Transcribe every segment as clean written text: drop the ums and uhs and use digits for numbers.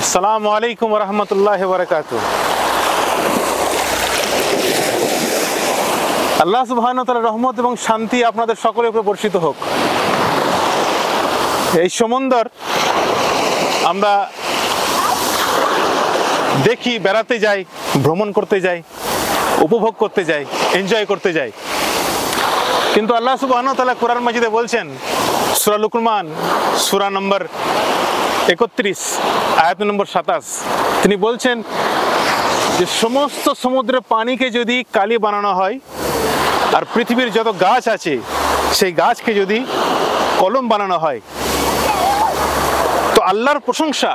আসসালামু আলাইকুম ওয়া রাহমাতুল্লাহি ওয়া বারাকাতুহু। আল্লাহ সুবহানাহু ওয়া তাআলার রহমত এবং শান্তি আপনাদের সকলের উপর বর্ষিত হোক। এই সমুদ্র আমরা দেখি, বেড়াতে যাই, ভ্রমণ করতে যাই, উপভোগ করতে যাই, এনজয় করতে যাই, কিন্তু আল্লাহ সুবহানাহু ওয়া তাআলা কোরআন মাজিদে বলছেন, সূরা লুকমান সূরা নম্বর 31 আয়াত নম্বর 27, তিনি বলছেন যে সমস্ত সমুদ্রের পানিকে যদি কালি বানানো হয় আর পৃথিবীর যত গাছ আছে সেই গাছকে যদি কলম বানানো হয়, তো আল্লাহর প্রশংসা,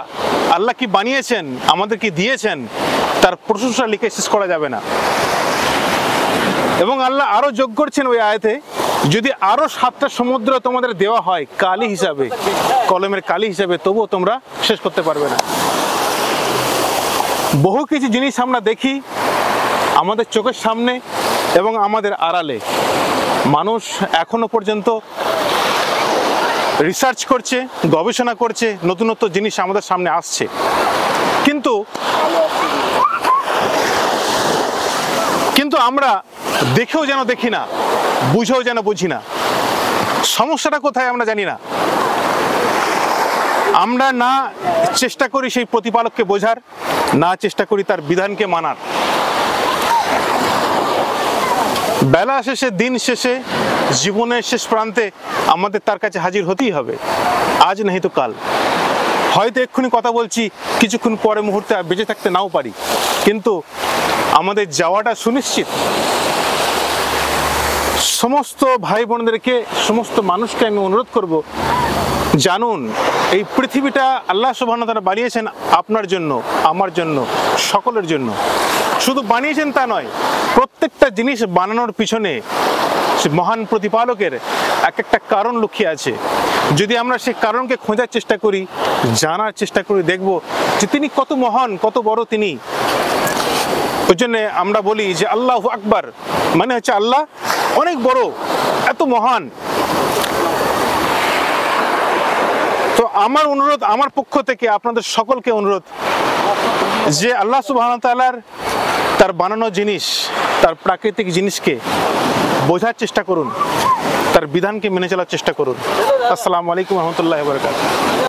আল্লাহ কি বানিয়েছেন, আমাদের কি দিয়েছেন, তার প্রশংসা লিখে শেষ করা যাবে না। এবং আল্লাহ আরো যোগ করছেন ওই আয়াতে, যদি আরো 7টা সমুদ্র তোমাদের দেওয়া হয় কালি হিসাবে, কলমের কালি হিসাবে, তবুও তোমরা শেষ করতে পারবে না। বহু কিছু জিনিস আমরা দেখি আমাদের চোখের সামনে এবং আমাদের আড়ালে। মানুষ এখনো পর্যন্ত রিসার্চ করছে, গবেষণা করছে, নতুন নতুন জিনিস আমাদের সামনে আসছে, কিন্তু আমরা দেখেও যেন দেখি না, বুঝেও যেন বুঝি না। সমস্যাটা কোথায় আমরা জানি না। আমরা না চেষ্টা করি সেই প্রতিপালককে বোঝার, না চেষ্টা করি তার বিধানকে মানার। বেলা শেষে, দিন শেষে, জীবনের শেষ প্রান্তে আমাদের তার কাছে হাজির হতেই হবে, আজ নেই তো কাল। হয়তো এক্ষুনি কথা বলছি, কিছুক্ষণ পরে মুহূর্তে বেঁচে থাকতে নাও পারি, কিন্তু আমাদের যাওয়াটা সুনিশ্চিত। সমস্ত ভাই বোনদেরকে, সমস্ত মানুষকে আমি অনুরোধ করব, জানুন এই পৃথিবীটা আল্লাহ সুবহানাহু ওয়া তাআলা বানিয়েছেন আপনার জন্য, আমার জন্য, সকলের জন্য। শুধু বানিয়েছেন তা নয়, প্রত্যেকটা জিনিস বানানোর পিছনে মহান প্রতিপালকের এক একটা কারণ লুকিয়ে আছে। যদি আমরা সেই কারণকে খোঁজার চেষ্টা করি, জানার চেষ্টা করি, দেখব যে তিনি কত মহান, কত বড় তিনি। ওই জন্য আমরা বলি যে আল্লাহু আকবার, মানে হচ্ছে আল্লাহ অনেক বড়, এত মহান। তো আমার অনুরোধ, আমার পক্ষ থেকে আপনাদের সকলকে অনুরোধ, যে আল্লাহ সুবহানাহু ওয়া তাআলার তার বানানো জিনিস, তার প্রাকৃতিক জিনিসকে বোঝার চেষ্টা করুন, তার বিধানকে মেনে চলার চেষ্টা করুন। আসসালামু আলাইকুম ওয়া রাহমাতুল্লাহি ওয়া বারাকাতুহু।